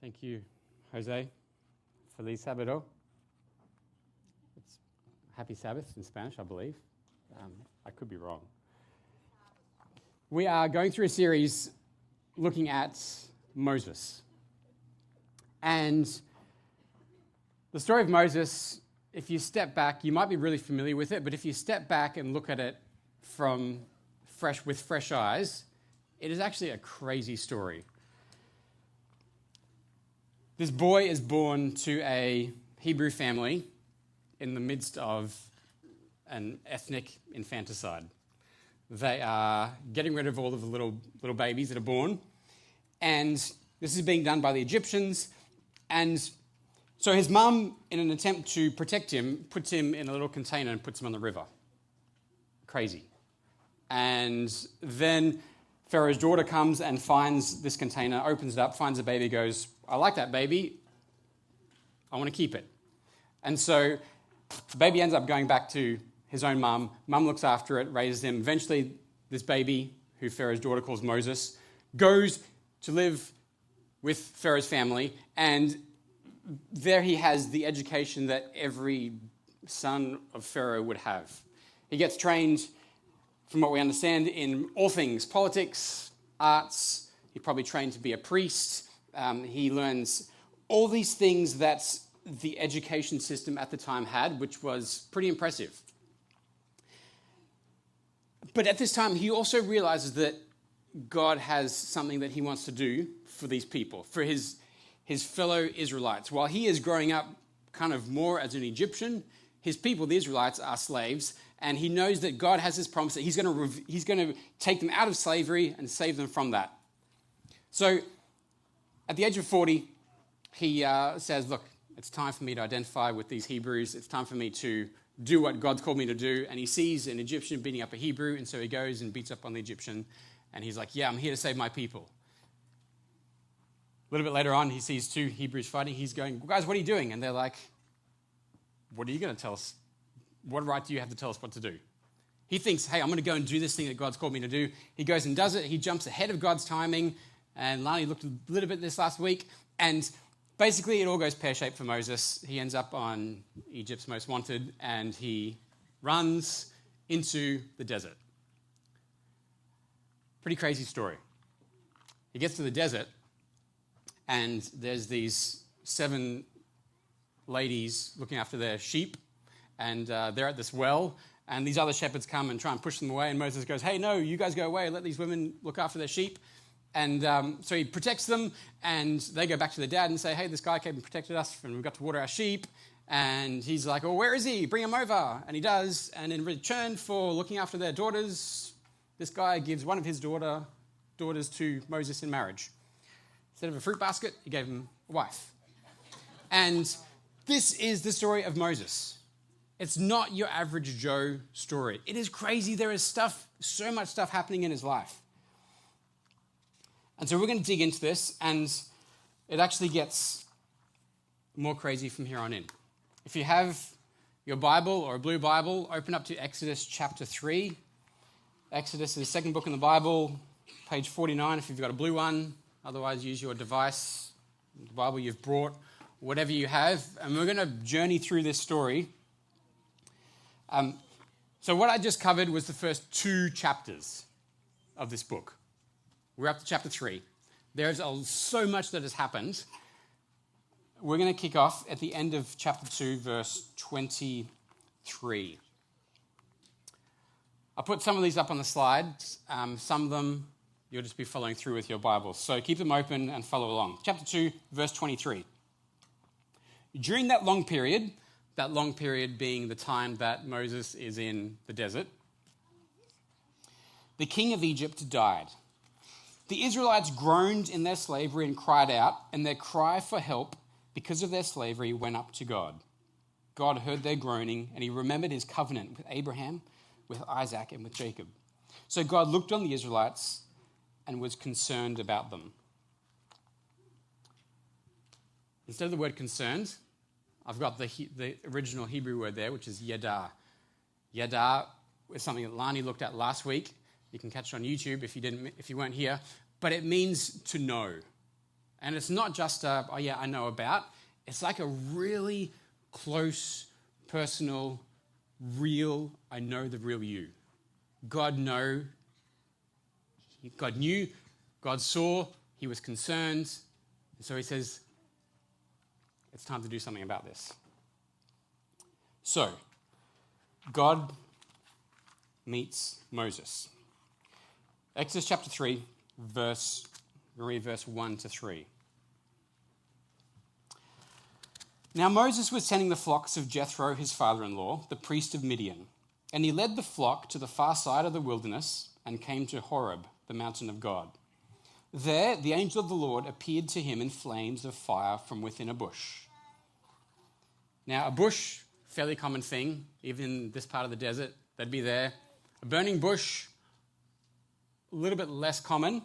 Thank you, Jose. Feliz Sábado. It's Happy Sabbath in Spanish, I believe. I could be wrong. We are going through a series looking at Moses. And the story of Moses, if you step back, you might be really familiar with it, but if you step back and look at it with fresh eyes, it is actually a crazy story. This boy is born to a Hebrew family in the midst of an ethnic infanticide. They are getting rid of all of the little babies that are born, and this is being done by the Egyptians. And so his mum, in an attempt to protect him, puts him in a little container and puts him on the river. Crazy. And then Pharaoh's daughter comes and finds this container, opens it up, finds a baby, goes, I like that baby. I want to keep it. And so the baby ends up going back to his own mum. Mum looks after it, raises him. Eventually, this baby, who Pharaoh's daughter calls Moses, goes to live with Pharaoh's family. And there he has the education that every son of Pharaoh would have. He gets trained, from what we understand, in all things, politics, arts. He probably trained to be a priest. He learns all these things that the education system at the time had, which was pretty impressive. But at this time, he also realizes that God has something that he wants to do for these people, for his fellow Israelites. While he is growing up kind of more as an Egyptian, his people, the Israelites, are slaves, and he knows that God has this promise that he's going to take them out of slavery and save them from that. So at the age of 40, he says, look, it's time for me to identify with these Hebrews. It's time for me to do what God's called me to do. And he sees an Egyptian beating up a Hebrew, and so he goes and beats up on the Egyptian. And he's like, yeah, I'm here to save my people. A little bit later on, he sees two Hebrews fighting. He's going, guys, what are you doing? And they're like, what are you going to tell us? What right do you have to tell us what to do? He thinks, hey, I'm going to go and do this thing that God's called me to do. He goes and does it. He jumps ahead of God's timing. And Lani looked a little bit this last week. And basically, it all goes pear-shaped for Moses. He ends up on Egypt's Most Wanted, and he runs into the desert. Pretty crazy story. He gets to the desert, and there's these 7 ladies looking after their sheep, and they're at this well, and these other shepherds come and try and push them away, and Moses goes, hey, no, you guys go away, let these women look after their sheep. And so he protects them, and they go back to their dad and say, hey, this guy came and protected us, and we got to water our sheep. And he's like, oh, where is he? Bring him over. And he does. And in return for looking after their daughters, this guy gives one of his daughters to Moses in marriage. Instead of a fruit basket, he gave him a wife. And this is the story of Moses. It's not your average Joe story. It is crazy. There is so much stuff happening in his life. And so we're going to dig into this, and it actually gets more crazy from here on in. If you have your Bible or a blue Bible, open up to Exodus chapter 3. Exodus is the second book in the Bible, page 49 if you've got a blue one. Otherwise, use your device, the Bible you've brought, whatever you have. And we're going to journey through this story. So what I just covered was the first 2 chapters of this book. We're up to chapter 3. There's so much that has happened. We're going to kick off at the end of chapter 2, verse 23. I put some of these up on the slides. Some of them you'll just be following through with your Bibles. So keep them open and follow along. Chapter 2, verse 23. During that long period being the time that Moses is in the desert, the king of Egypt died. The Israelites groaned in their slavery and cried out, and their cry for help because of their slavery went up to God. God heard their groaning, and he remembered his covenant with Abraham, with Isaac, and with Jacob. So God looked on the Israelites and was concerned about them. Instead of the word concerned, I've got the original Hebrew word there, which is yada. Yada is something that Lani looked at last week. You can catch it on YouTube if you weren't here. But it means to know. And it's not just oh yeah, I know about. It's like a really close, personal, real, I know the real you. God knew, God saw, he was concerned. And so he says, it's time to do something about this. So, God meets Moses. Exodus chapter 3, verse 1 to 3. Now Moses was tending the flocks of Jethro, his father-in-law, the priest of Midian. And he led the flock to the far side of the wilderness and came to Horeb, the mountain of God. There the angel of the Lord appeared to him in flames of fire from within a bush. Now a bush, fairly common thing, even in this part of the desert, they'd be there. A burning bush, a little bit less common.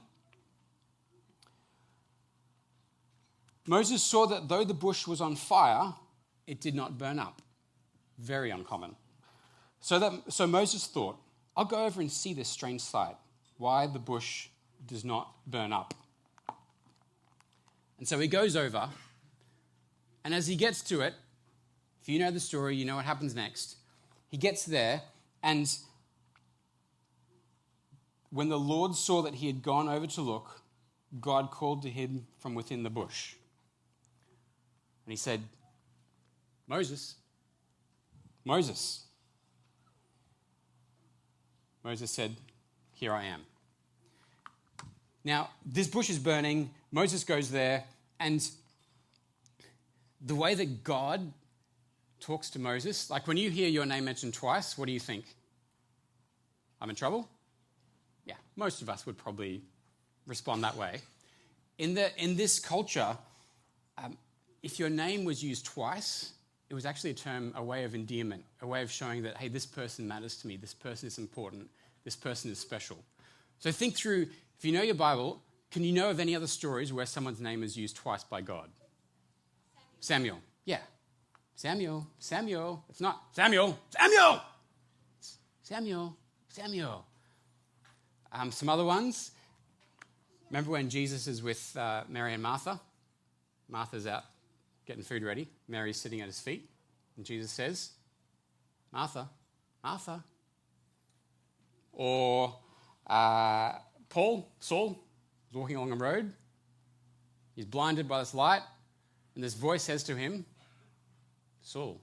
Moses saw that though the bush was on fire, it did not burn up. Very uncommon. So Moses thought, I'll go over and see this strange sight, why the bush does not burn up. And so he goes over, and as he gets to it, if you know the story, you know what happens next. He gets there, and when the Lord saw that he had gone over to look, God called to him from within the bush. And he said, Moses, Moses. Moses said, here I am. Now, this bush is burning. Moses goes there, and the way that God talks to Moses, like when you hear your name mentioned twice, what do you think? I'm in trouble? Yeah, most of us would probably respond that way. In this culture, if your name was used twice, it was actually a way of endearment, a way of showing that, hey, this person matters to me, this person is important, this person is special. So think through, if you know your Bible, can you know of any other stories where someone's name is used twice by God? Samuel. Yeah. Samuel. It's not Samuel. Samuel. Some other ones. Remember when Jesus is with Mary and Martha? Martha's out getting food ready. Mary's sitting at his feet. And Jesus says, Martha, Martha. Or Saul, is walking along a road. He's blinded by this light. And this voice says to him, Saul.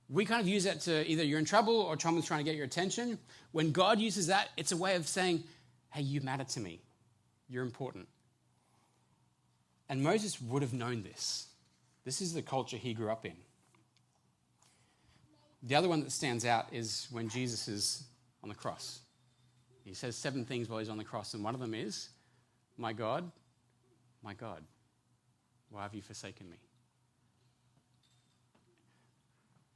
We kind of use that to either you're in trouble or someone's trying to get your attention. When God uses that, it's a way of saying, hey, you matter to me. You're important. And Moses would have known this. This is the culture he grew up in. The other one that stands out is when Jesus is on the cross. He says 7 things while he's on the cross, and one of them is, my God, why have you forsaken me?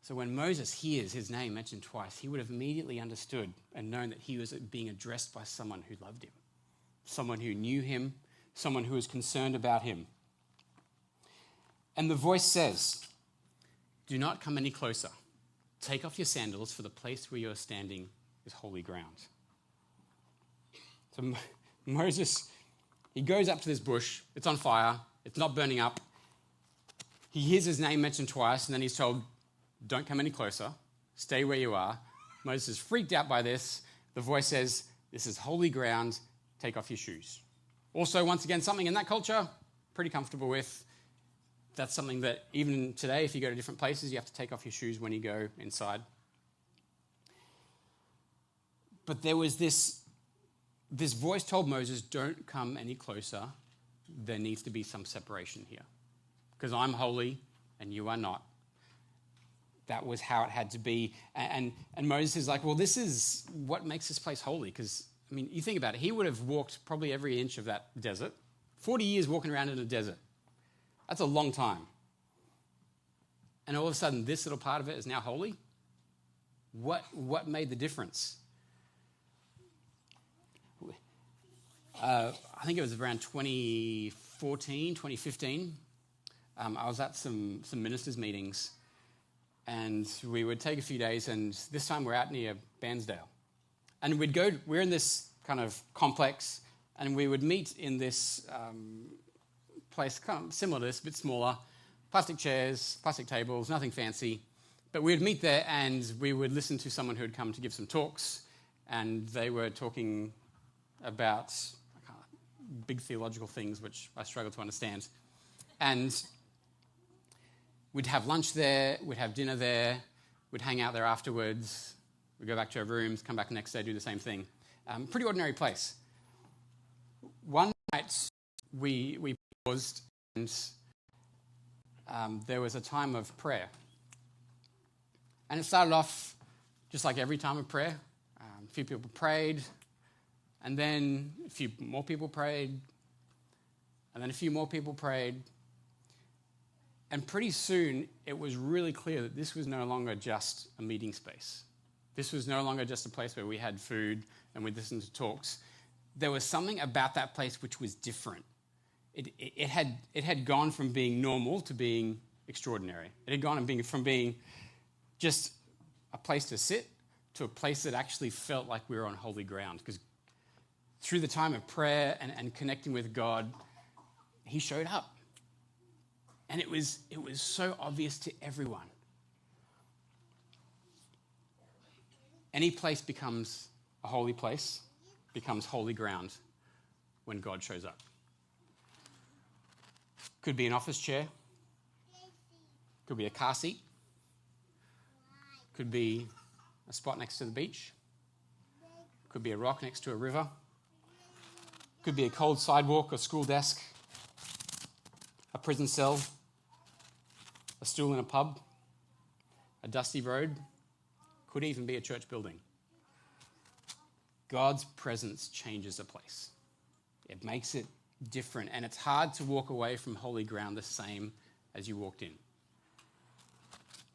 So when Moses hears his name mentioned twice, he would have immediately understood and known that he was being addressed by someone who loved him, someone who knew him, someone who was concerned about him. And the voice says, do not come any closer. Take off your sandals, for the place where you are standing is holy ground. So Moses, he goes up to this bush. It's on fire. It's not burning up. He hears his name mentioned twice, and then he's told, don't come any closer. Stay where you are. Moses is freaked out by this. The voice says, this is holy ground. Take off your shoes. Also, once again, something in that culture, pretty comfortable with. That's something that even today, if you go to different places, you have to take off your shoes when you go inside. But there was this voice told Moses, don't come any closer. There needs to be some separation here. Because I'm holy and you are not. That was how it had to be. And Moses is like, well, this is what makes this place holy. Because, I mean, you think about it. He would have walked probably every inch of that desert. 40 years walking around in a desert. That's a long time. And all of a sudden, this little part of it is now holy? What made the difference? I think it was around 2014, 2015. I was at some ministers' meetings, and we would take a few days, and this time we're out near Bairnsdale. And we're in this kind of complex, And we would meet in this place kind of similar to this, a bit smaller, plastic chairs, plastic tables, nothing fancy. But we would meet there and we would listen to someone who had come to give some talks, and they were talking about big theological things which I struggle to understand. And we'd have lunch there, we'd have dinner there, we'd hang out there afterwards, we'd go back to our rooms, come back the next day, do the same thing. Pretty ordinary place. One night we paused and there was a time of prayer. And it started off just like every time of prayer. A few people prayed, and then a few more people prayed, and then a few more people prayed. And pretty soon, it was really clear that this was no longer just a meeting space. This was no longer just a place where we had food and we'd listen to talks. There was something about that place which was different. It had gone from being normal to being extraordinary. It had gone from being just a place to sit to a place that actually felt like we were on holy ground. Because through the time of prayer and connecting with God, he showed up. And it was so obvious to everyone. Any place becomes a holy place, becomes holy ground when God shows up. Could be an office chair. Could be a car seat. Could be a spot next to the beach. Could be a rock next to a river. Could be a cold sidewalk, a school desk, a prison cell, a stool in a pub, a dusty road. Could even be a church building. God's presence changes a place. It makes it different, and it's hard to walk away from holy ground the same as you walked in.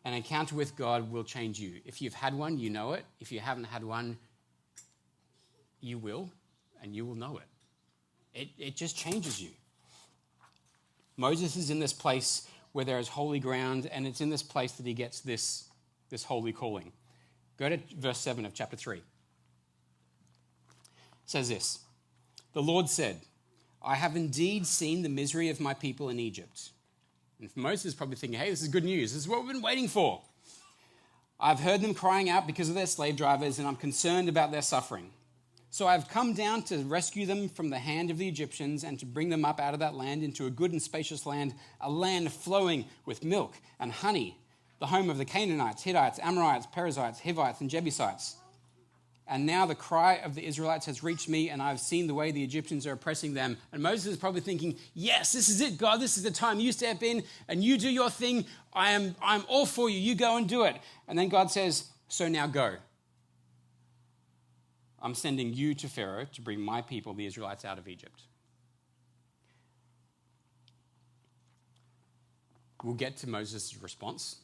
An encounter with God will change you. If you've had one, you know it. If you haven't had one, you will, and you will know it. It just changes you. Moses is in this place where there is holy ground, and it's in this place that he gets this holy calling. Go to verse 7 of chapter 3. It says this, "The Lord said, I have indeed seen the misery of my people in Egypt." And Moses is probably thinking, hey, this is good news. This is what we've been waiting for. "I've heard them crying out because of their slave drivers, and I'm concerned about their suffering. So I've come down to rescue them from the hand of the Egyptians and to bring them up out of that land into a good and spacious land, a land flowing with milk and honey, the home of the Canaanites, Hittites, Amorites, Perizzites, Hivites, and Jebusites. And now the cry of the Israelites has reached me, and I've seen the way the Egyptians are oppressing them." And Moses is probably thinking, yes, this is it, God. This is the time you step in and you do your thing. I'm all for you. You go and do it. And then God says, "So now go. I'm sending you to Pharaoh to bring my people, the Israelites, out of Egypt." We'll get to Moses' response.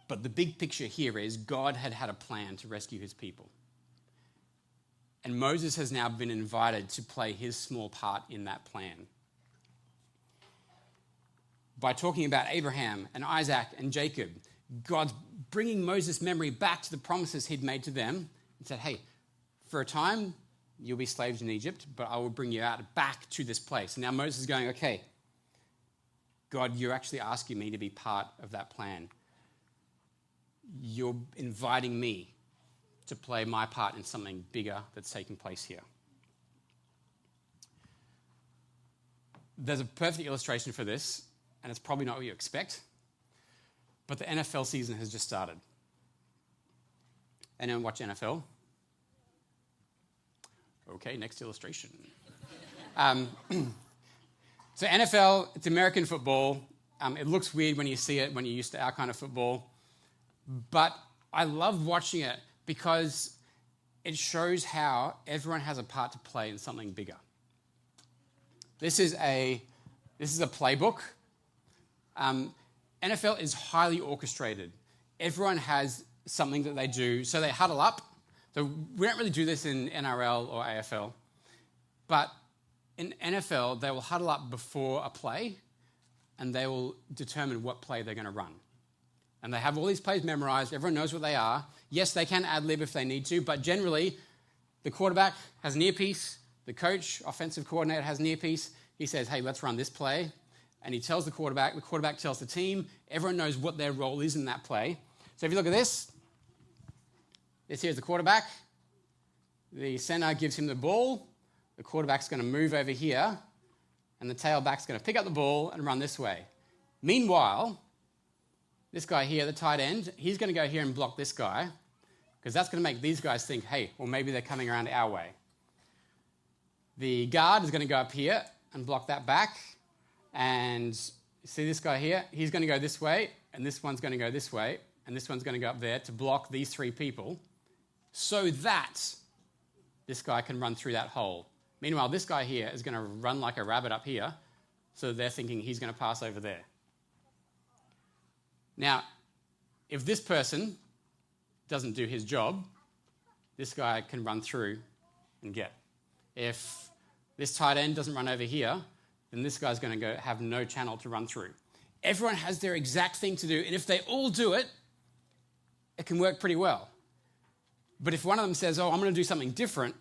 But the big picture here is God had a plan to rescue his people. And Moses has now been invited to play his small part in that plan. By talking about Abraham and Isaac and Jacob, God's bringing Moses' memory back to the promises he'd made to them and said, hey, for a time, you'll be slaves in Egypt, but I will bring you out back to this place. And now Moses is going, okay, God, you're actually asking me to be part of that plan. You're inviting me to play my part in something bigger that's taking place here. There's a perfect illustration for this, and it's probably not what you expect, but the NFL season has just started. Anyone watch NFL? Okay, next illustration. So NFL, it's American football. It looks weird when you see it, when you're used to our kind of football. But I love watching it because it shows how everyone has a part to play in something bigger. This is a playbook. NFL is highly orchestrated. Everyone has something that they do, so they huddle up. So we don't really do this in NRL or AFL, but in NFL, they will huddle up before a play, and they will determine what play they're going to run. And they have all these plays memorized. Everyone knows what they are. Yes, they can ad-lib if they need to, but generally, The quarterback has an earpiece. The coach, offensive coordinator, has an earpiece. He says, hey, let's run this play. And he tells the quarterback tells the team. Everyone knows what their role is in that play. So if you look at this here's the quarterback. The center gives him the ball. The quarterback's going to move over here. And the tailback's going to pick up the ball and run this way. Meanwhile, this guy here, the tight end, he's going to go here and block this guy because that's going to make these guys think, hey, well, maybe they're coming around our way. The guard is going to go up here and block that back. And see this guy here? He's going to go this way, and this one's going to go this way, and this one's going to go up there to block these three people so that this guy can run through that hole. Meanwhile, this guy here is going to run like a rabbit up here, so they're thinking he's going to pass over there. Now, if this person doesn't do his job, this guy can run through and get. If this tight end doesn't run over here, then this guy's going to have no channel to run through. Everyone has their exact thing to do, and if they all do it, it can work pretty well. But if one of them says, oh, I'm going to do something different,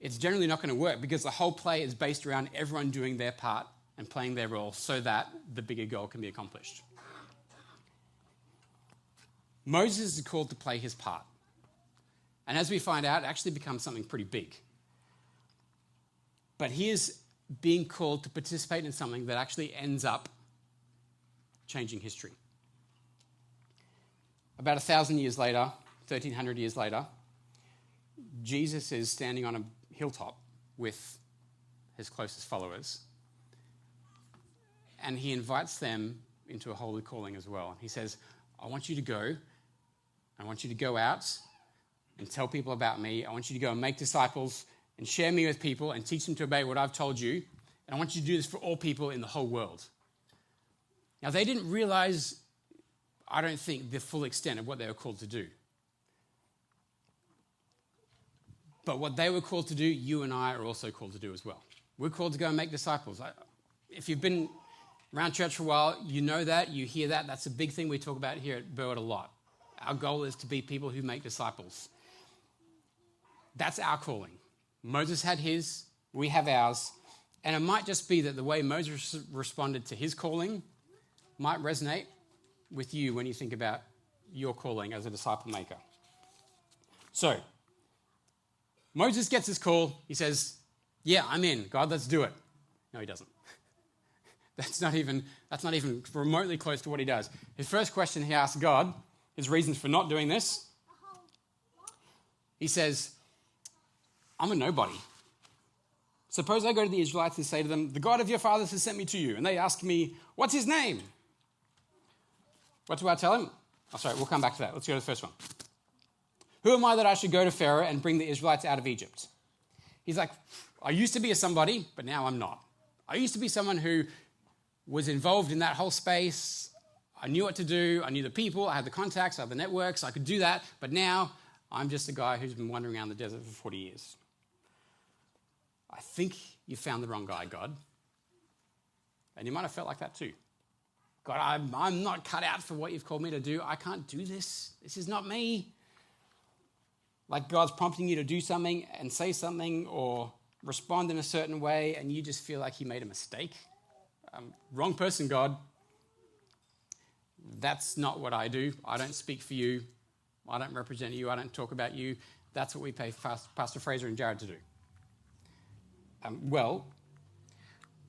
it's generally not going to work because the whole play is based around everyone doing their part and playing their role so that the bigger goal can be accomplished. Moses is called to play his part. And as we find out, it actually becomes something pretty big. But he is being called to participate in something that actually ends up changing history. About 1,000 years later, 1,300 years later, Jesus is standing on a hilltop with his closest followers. And he invites them into a holy calling as well. He says, I want you to go. I want you to go out and tell people about me. I want you to go and make disciples and share me with people and teach them to obey what I've told you. And I want you to do this for all people in the whole world. Now, they didn't realize, I don't think, the full extent of what they were called to do. But what they were called to do, you and I are also called to do as well. We're called to go and make disciples. If you've been around church for a while, you know that, you hear that. That's a big thing we talk about here at Burwood a lot. Our goal is to be people who make disciples. That's our calling. Moses had his, we have ours. And it might just be that the way Moses responded to his calling might resonate with you when you think about your calling as a disciple maker. So, Moses gets his call. He says, yeah, I'm in. God, let's do it. No, he doesn't. That's not even remotely close to what he does. His first question he asks God, his reasons for not doing this, he says, I'm a nobody. Suppose I go to the Israelites and say to them, the God of your fathers has sent me to you. And they ask me, what's his name? What do I tell him? Oh, sorry, we'll come back to that. Let's go to the first one. Who am I that I should go to Pharaoh and bring the Israelites out of Egypt? He's like, I used to be a somebody, but now I'm not. I used to be someone who was involved in that whole space. I knew what to do. I knew the people. I had the contacts. I had the networks. I could do that. But now I'm just a guy who's been wandering around the desert for 40 years. I think you found the wrong guy, God. And you might have felt like that too. God, I'm not cut out for what you've called me to do. I can't do this. This is not me. Like God's prompting you to do something and say something or respond in a certain way, and you just feel like he made a mistake. Wrong person, God. That's not what I do. I don't speak for you. I don't represent you. I don't talk about you. That's what we pay Pastor Fraser and Jared to do.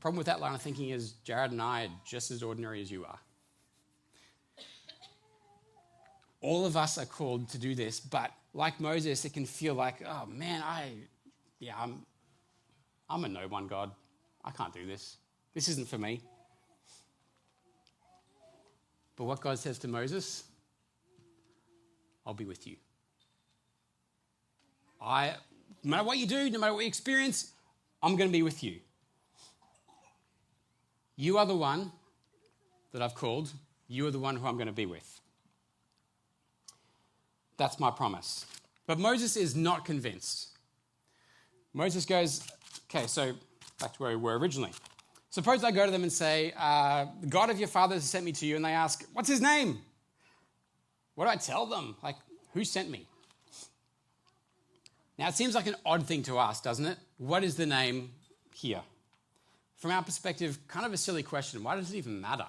Problem with that line of thinking is Jared and I are just as ordinary as you are. All of us are called to do this, but like Moses, it can feel like, oh man, I'm a no one, God. I can't do this. This isn't for me. But what God says to Moses, I'll be with you. No matter what you do, no matter what you experience, I'm going to be with you. You are the one that I've called. You are the one who I'm going to be with. That's my promise. But Moses is not convinced. Moses goes, okay, so back to where we were originally. Suppose I go to them and say, the God of your fathers has sent me to you, and they ask, what's his name? What do I tell them? Like, who sent me? Now, it seems like an odd thing to ask, doesn't it? What is the name here? From our perspective, kind of a silly question. Why does it even matter?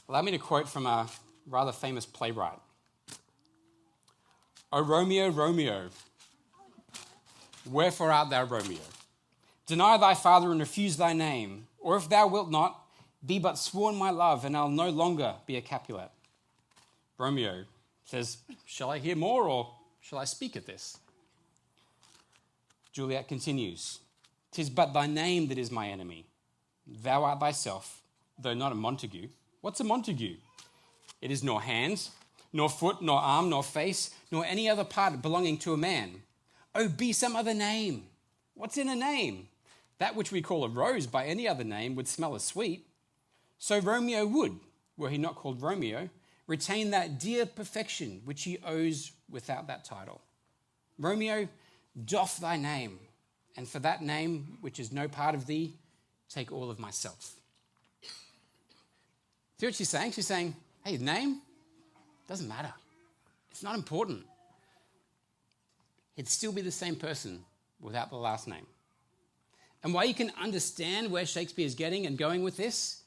Allow me to quote from a rather famous playwright. O Romeo, Romeo, wherefore art thou Romeo? Deny thy father and refuse thy name, or if thou wilt not, be but sworn my love, and I'll no longer be a Capulet. Romeo says, shall I hear more, or shall I speak at this? Juliet continues, 'tis but thy name that is my enemy. Thou art thyself, though not a Montague. What's a Montague? It is nor hand, nor foot, nor arm, nor face, nor any other part belonging to a man. Oh, be some other name. What's in a name? That which we call a rose by any other name would smell as sweet. So Romeo would, were he not called Romeo, retain that dear perfection which he owes without that title. Romeo, doff thy name, and for that name which is no part of thee, take all of myself. See what she's saying? She's saying, hey, name doesn't matter. It's not important. He'd still be the same person without the last name. And while you can understand where Shakespeare is getting and going with this,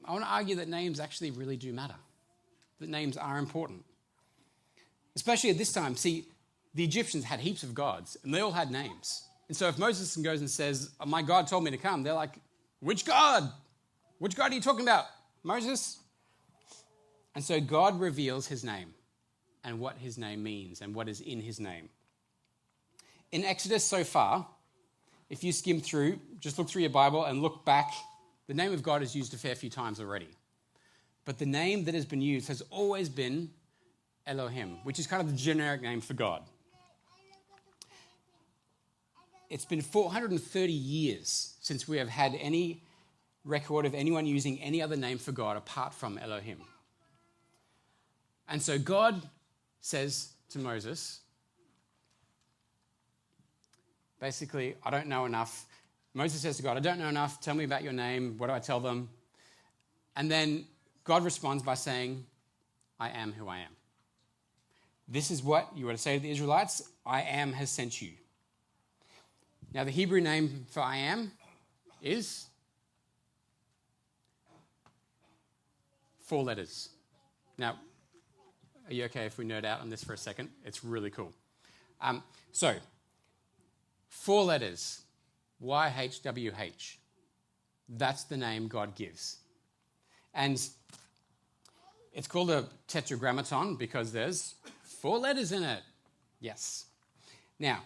I want to argue that names actually really do matter, that names are important. Especially at this time. See, the Egyptians had heaps of gods, and they all had names. And so if Moses goes and says, oh, my God told me to come, they're like, which God? Which God are you talking about, Moses? And so God reveals his name and what his name means and what is in his name. In Exodus so far, if you skim through, just look through your Bible and look back, the name of God is used a fair few times already. But the name that has been used has always been Elohim, which is kind of the generic name for God. It's been 430 years since we have had any record of anyone using any other name for God apart from Elohim. And so God says to Moses, basically, I don't know enough. Moses says to God, I don't know enough. Tell me about your name. What do I tell them? And then God responds by saying, I am who I am. This is what you were to say to the Israelites. I am has sent you. Now, the Hebrew name for I am is 4 letters. Now, are you okay if we nerd out on this for a second? It's really cool. So, 4 letters, YHWH. That's the name God gives. And it's called a tetragrammaton because there's 4 letters in it. Yes. Now,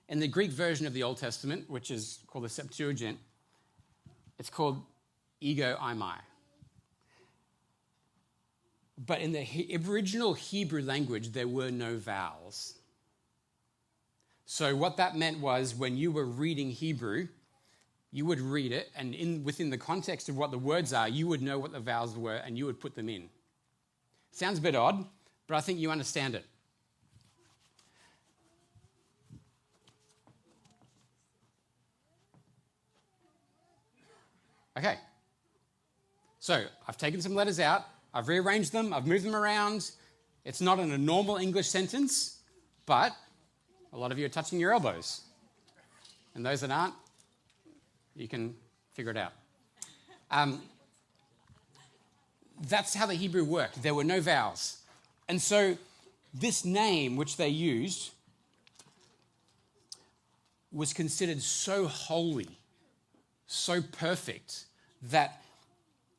in the Greek version of the Old Testament, which is called the Septuagint, it's called ego eimi. But in the original Hebrew language, there were no vowels. So what that meant was when you were reading Hebrew, you would read it, and within the context of what the words are, you would know what the vowels were, and you would put them in. Sounds a bit odd, but I think you understand it. Okay. So I've taken some letters out. I've rearranged them. I've moved them around. It's not in a normal English sentence, but a lot of you are touching your elbows. And those that aren't, you can figure it out. That's how the Hebrew worked. There were no vowels. And so this name, which they used, was considered so holy, so perfect, that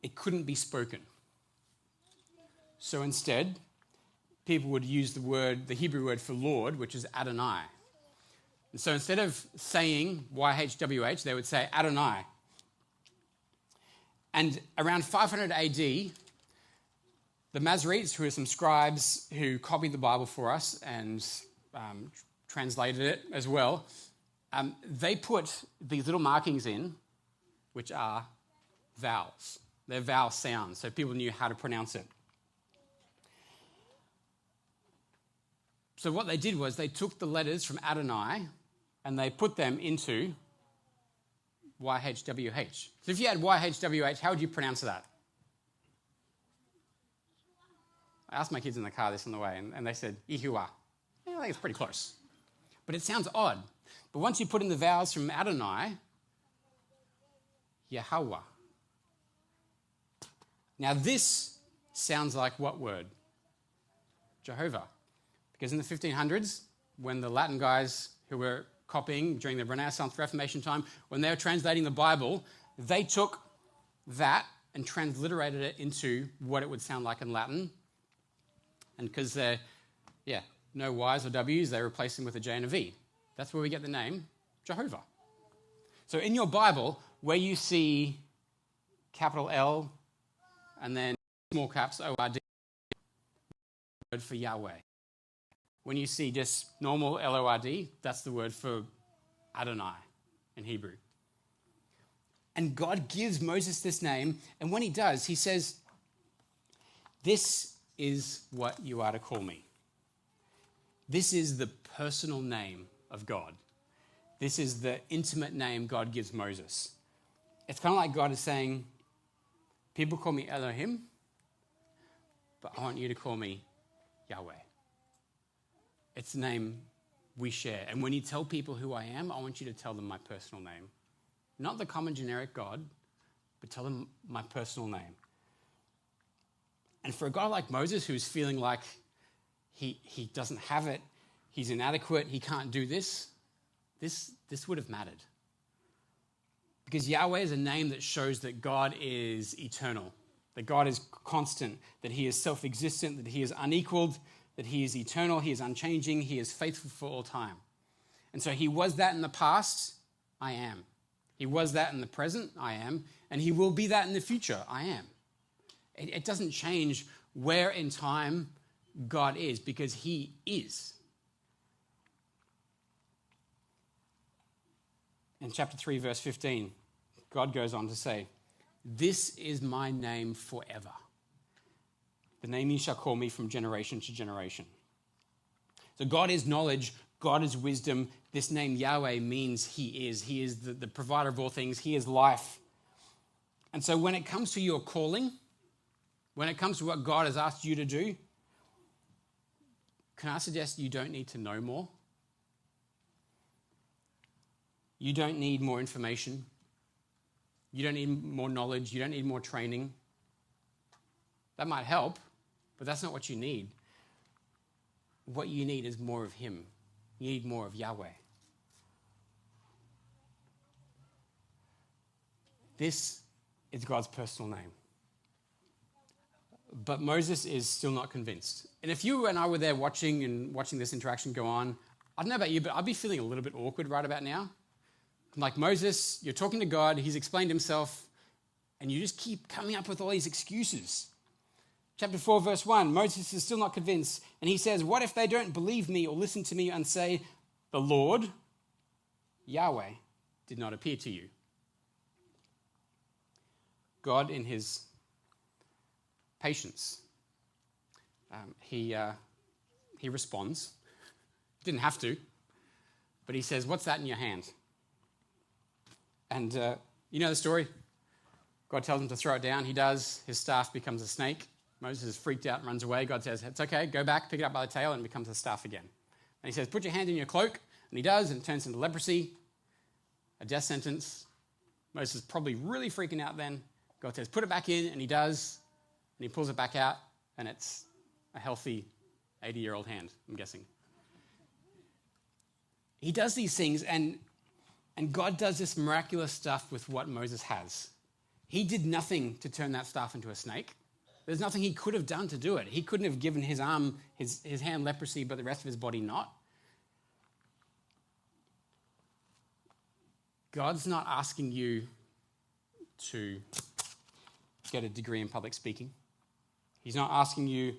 it couldn't be spoken. So instead, people would use the Hebrew word for Lord, which is Adonai. And so instead of saying YHWH, they would say Adonai. And around 500 AD, the Masoretes, who are some scribes who copied the Bible for us and translated it as well, they put these little markings in, which are vowels. They're vowel sounds, so people knew how to pronounce it. So what they did was they took the letters from Adonai and they put them into YHWH. So if you had YHWH, how would you pronounce that? I asked my kids in the car this on the way, and they said, Yahuwah. Yeah, I think it's pretty close. But it sounds odd. But once you put in the vowels from Adonai, Yahweh. Now this sounds like what word? Jehovah. Because in the 1500s, when the Latin guys who were copying during the Renaissance Reformation time, when they were translating the Bible, they took that and transliterated it into what it would sound like in Latin. And because they're, no Y's or W's, they replaced them with a J and a V. That's where we get the name Jehovah. So in your Bible, where you see capital L and then small caps O-R-D, word for Yahweh. When you see just normal L-O-R-D, that's the word for Adonai in Hebrew. And God gives Moses this name, and when he does, he says, this is what you are to call me. This is the personal name of God. This is the intimate name God gives Moses. It's kind of like God is saying, people call me Elohim, but I want you to call me Yahweh. It's the name we share. And when you tell people who I am, I want you to tell them my personal name. Not the common generic God, but tell them my personal name. And for a guy like Moses, who's feeling like he doesn't have it, he's inadequate, he can't do this would have mattered. Because Yahweh is a name that shows that God is eternal, that God is constant, that he is self-existent, that he is unequaled, that he is eternal, he is unchanging, he is faithful for all time. And so he was that in the past, I am. He was that in the present, I am. And he will be that in the future, I am. It doesn't change where in time God is, because he is. In chapter 3, verse 15, God goes on to say, this is my name forever. The name you shall call me from generation to generation. So God is knowledge, God is wisdom. This name Yahweh means he is. He is the provider of all things. He is life. And so when it comes to your calling, when it comes to what God has asked you to do, can I suggest you don't need to know more? You don't need more information. You don't need more knowledge. You don't need more training. That might help, but that's not what you need. What you need is more of him. You need more of Yahweh. This is God's personal name. But Moses is still not convinced. And if you and I were there watching this interaction go on, I don't know about you, but I'd be feeling a little bit awkward right about now. Like Moses, you're talking to God, he's explained himself, and you just keep coming up with all these excuses. Chapter 4, verse 1, Moses is still not convinced, and he says, what if they don't believe me or listen to me and say, the Lord, Yahweh, did not appear to you? God, in his patience, he responds. Didn't have to, but he says, what's that in your hand? And you know the story? God tells him to throw it down. He does. His staff becomes a snake. Moses is freaked out and runs away. God says, it's okay, go back, pick it up by the tail, and it becomes a staff again. And he says, put your hand in your cloak. And he does, and it turns into leprosy, a death sentence. Moses is probably really freaking out then. God says, put it back in, and he does. And he pulls it back out, and it's a healthy 80-year-old hand, I'm guessing. He does these things, and God does this miraculous stuff with what Moses has. He did nothing to turn that staff into a snake. There's nothing he could have done to do it. He couldn't have given his arm, his hand leprosy, but the rest of his body not. God's not asking you to get a degree in public speaking. He's not asking you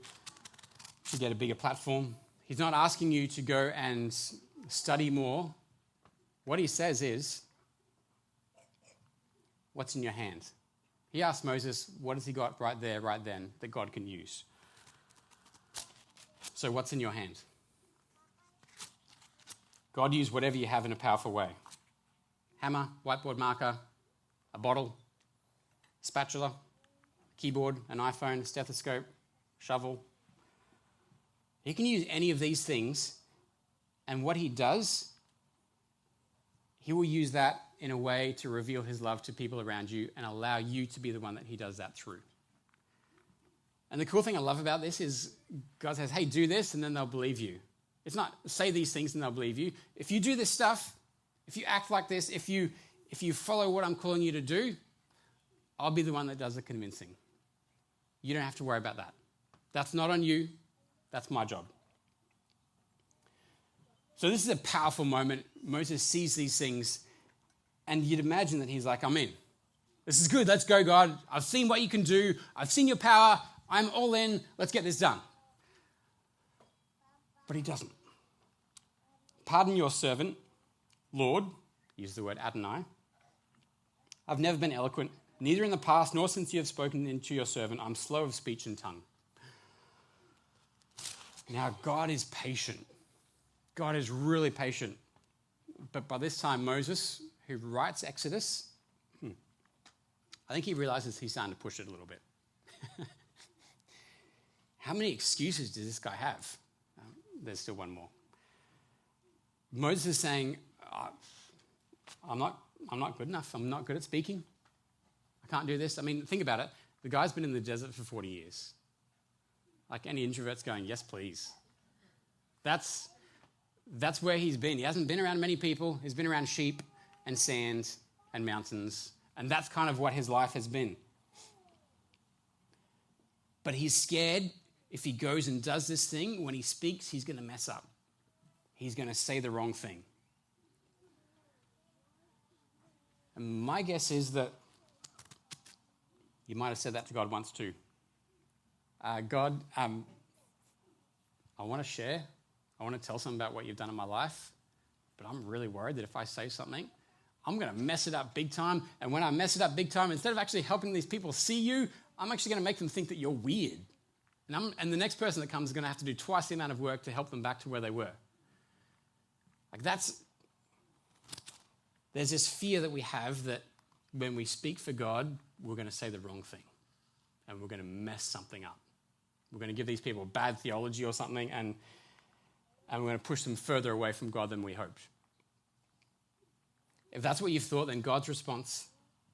to get a bigger platform. He's not asking you to go and study more. What he says is, what's in your hand? He asked Moses, what has he got right there, right then, that God can use? So what's in your hand? God used whatever you have in a powerful way. Hammer, whiteboard marker, a bottle, spatula, keyboard, an iPhone, stethoscope, shovel. He can use any of these things, and what he does, he will use that in a way to reveal his love to people around you and allow you to be the one that he does that through. And the cool thing I love about this is God says, hey, do this, and then they'll believe you. It's not say these things and they'll believe you. If you do this stuff, if you act like this, if you follow what I'm calling you to do, I'll be the one that does the convincing. You don't have to worry about that. That's not on you. That's my job. So this is a powerful moment. Moses sees these things, and you'd imagine that he's like, I'm in. This is good. Let's go, God. I've seen what you can do. I've seen your power. I'm all in. Let's get this done. But he doesn't. Pardon your servant, Lord. Use the word Adonai. I've never been eloquent, neither in the past nor since you have spoken to your servant. I'm slow of speech and tongue. Now, God is patient. God is really patient. But by this time, Moses, who writes Exodus, I think he realizes he's starting to push it a little bit. How many excuses does this guy have? There's still one more. Moses is saying, I'm not good enough. I'm not good at speaking. I can't do this. I mean, think about it. The guy's been in the desert for 40 years. Like any introvert's going, yes, please. That's where he's been. He hasn't been around many people. He's been around sheep and sand and mountains. And that's kind of what his life has been. But he's scared if he goes and does this thing, when he speaks, he's going to mess up. He's going to say the wrong thing. And my guess is that you might have said that to God once too. God, I want to share. I want to tell someone about what you've done in my life, but I'm really worried that if I say something, I'm going to mess it up big time. And when I mess it up big time, instead of actually helping these people see you, I'm actually going to make them think that you're weird. And the next person that comes is going to have to do twice the amount of work to help them back to where they were. There's this fear that we have that when we speak for God, we're going to say the wrong thing and we're going to mess something up. We're going to give these people bad theology or something, and we're going to push them further away from God than we hoped. If that's what you've thought, then God's response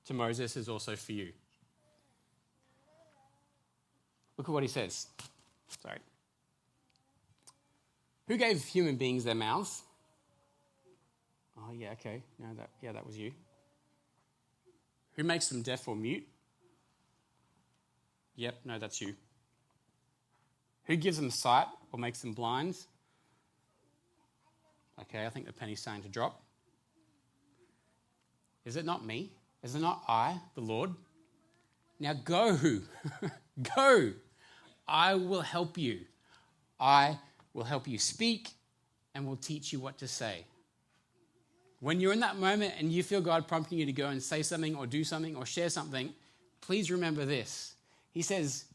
to Moses is also for you. Look at what he says. Sorry. Who gave human beings their mouths? Oh, yeah, okay. No, that was you. Who makes them deaf or mute? Yep, no, that's you. Who gives them sight or makes them blind? Okay, I think the penny's starting to drop. Is it not me? Is it not I, the Lord? Now go. Go. I will help you. I will help you speak and will teach you what to say. When you're in that moment and you feel God prompting you to go and say something or do something or share something, please remember this. He says,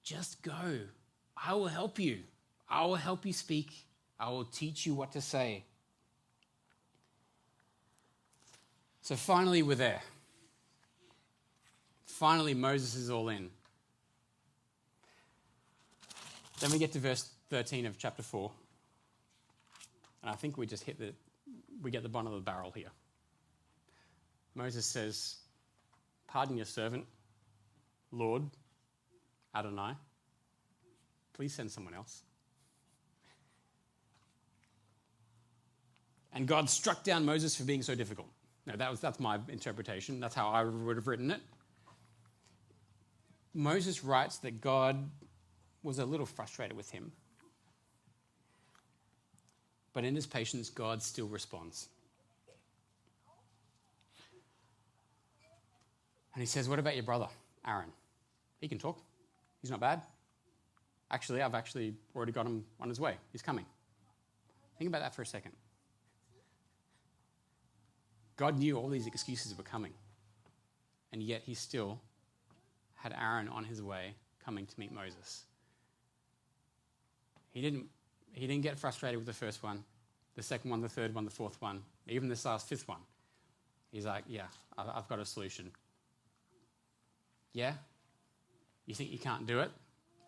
just go. I will help you. I will help you speak. I will teach you what to say. So finally, we're there. Finally, Moses is all in. Then we get to verse 13 of chapter 4. And I think we just get the bottom of the barrel here. Moses says, pardon your servant, Lord, Adonai. Please send someone else. And God struck down Moses for being so difficult. No, that's my interpretation. That's how I would have written it. Moses writes that God was a little frustrated with him. But in his patience, God still responds. And he says, what about your brother, Aaron? He can talk. He's not bad. Actually, I've already got him on his way. He's coming. Think about that for a second. God knew all these excuses were coming. And yet he still had Aaron on his way coming to meet Moses. He didn't get frustrated with the first one, the second one, the third one, the fourth one, even this last fifth one. He's like, yeah, I've got a solution. Yeah? You think you can't do it?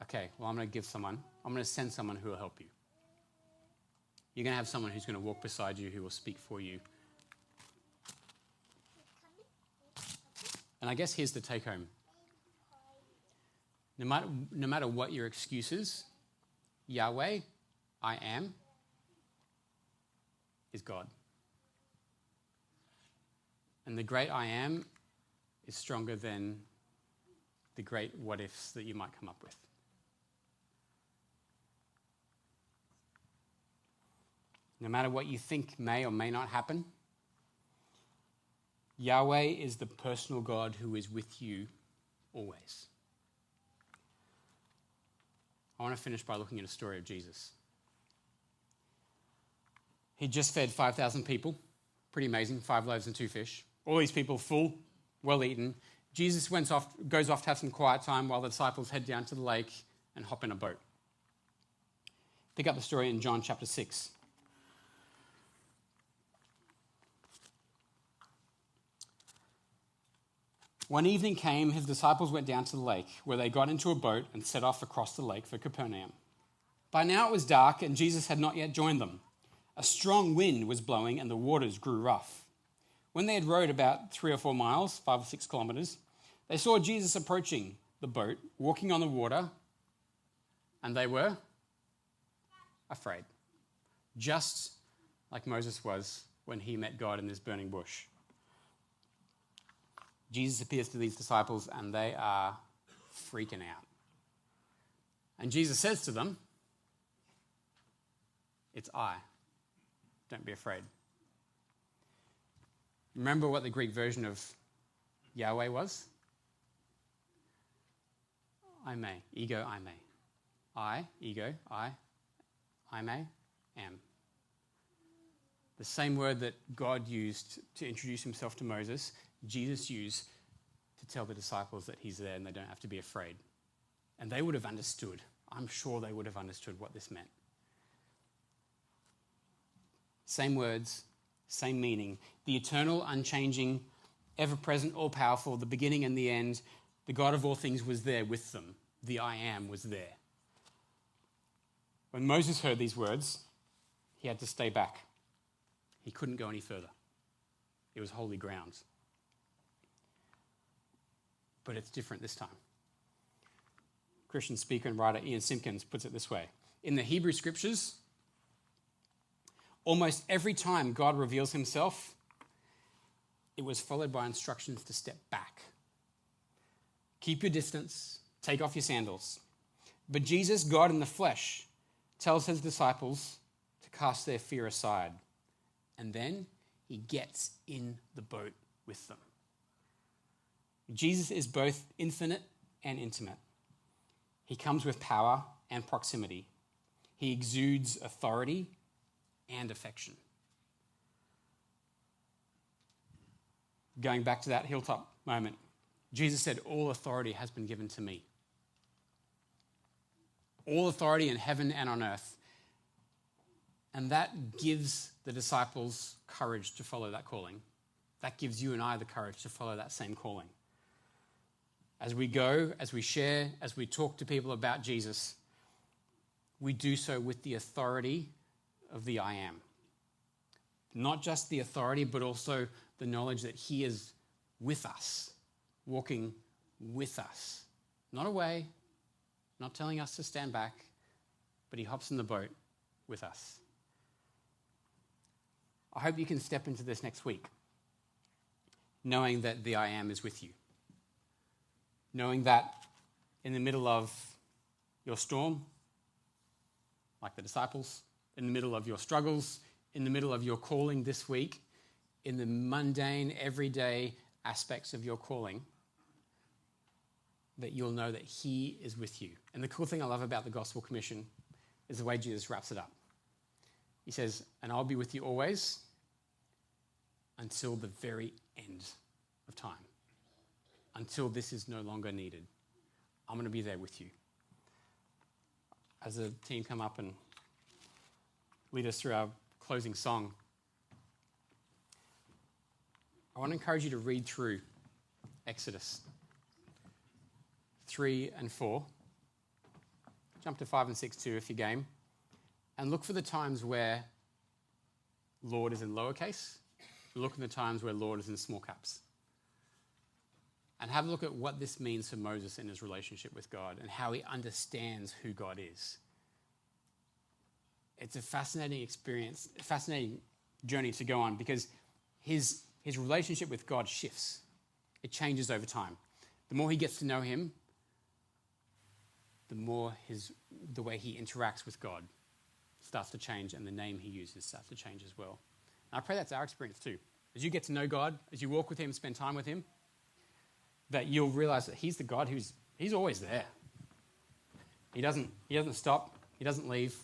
okay, well, I'm going to send someone who will help you. You're going to have someone who's going to walk beside you, who will speak for you. And I guess here's the take home. No matter what your excuses, Yahweh, I am, is God. And the great I am is stronger than the great what ifs that you might come up with. No matter what you think may or may not happen, Yahweh is the personal God who is with you always. I want to finish by looking at a story of Jesus. He just fed 5,000 people. Pretty amazing, 5 loaves and 2 fish. All these people full, well eaten. Jesus goes off to have some quiet time while the disciples head down to the lake and hop in a boat. Pick up the story in John chapter 6. When evening came, his disciples went down to the lake, where they got into a boat and set off across the lake for Capernaum. By now it was dark, and Jesus had not yet joined them. A strong wind was blowing, and the waters grew rough. When they had rowed about 3 or 4 miles, 5 or 6 kilometers, they saw Jesus approaching the boat, walking on the water, and they were afraid, just like Moses was when he met God in this burning bush. Jesus appears to these disciples, and they are freaking out. And Jesus says to them, "It's I. Don't be afraid." Remember what the Greek version of Yahweh was? I may. Ego, I may. I, ego, I may, am. The same word that God used to introduce himself to Moses, Jesus used to tell the disciples that he's there and they don't have to be afraid. And they would have understood. I'm sure they would have understood what this meant. Same words, same meaning. The eternal, unchanging, ever-present, all-powerful, the beginning and the end, the God of all things was there with them. The I am was there. When Moses heard these words, he had to stay back. He couldn't go any further. It was holy ground. But it's different this time. Christian speaker and writer Ian Simpkins puts it this way. In the Hebrew scriptures, almost every time God reveals himself, it was followed by instructions to step back. Keep your distance, take off your sandals. But Jesus, God in the flesh, tells his disciples to cast their fear aside. And then he gets in the boat with them. Jesus is both infinite and intimate. He comes with power and proximity. He exudes authority and affection. Going back to that hilltop moment, Jesus said, "All authority has been given to me." All authority in heaven and on earth. And that gives the disciples courage to follow that calling. That gives you and I the courage to follow that same calling. As we go, as we share, as we talk to people about Jesus, we do so with the authority of the I am. Not just the authority, but also the knowledge that he is with us, walking with us. Not away, not telling us to stand back, but he hops in the boat with us. I hope you can step into this next week knowing that the I am is with you. Knowing that in the middle of your storm, like the disciples, in the middle of your struggles, in the middle of your calling this week, in the mundane, everyday aspects of your calling, that you'll know that he is with you. And the cool thing I love about the Gospel Commission is the way Jesus wraps it up. He says, "And I'll be with you always until the very end of time. Until this is no longer needed. I'm going to be there with you." As the team come up and lead us through our closing song, I want to encourage you to read through Exodus 3 and 4 Jump to 5 and 6 too if you're game. And look for the times where Lord is in lowercase. Look at the times where Lord is in small caps. And have a look at what this means for Moses in his relationship with God and how he understands who God is. It's a fascinating experience, a fascinating journey to go on because his relationship with God shifts. It changes over time. The more he gets to know him, the more the way he interacts with God starts to change and the name he uses starts to change as well. And I pray that's our experience too. As you get to know God, as you walk with him, spend time with him, that you'll realize that he's the God he's always there. He doesn't stop. He doesn't leave.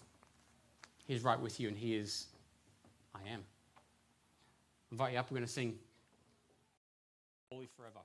He's right with you and he is, I am. I invite you up. We're going to sing Holy Forever.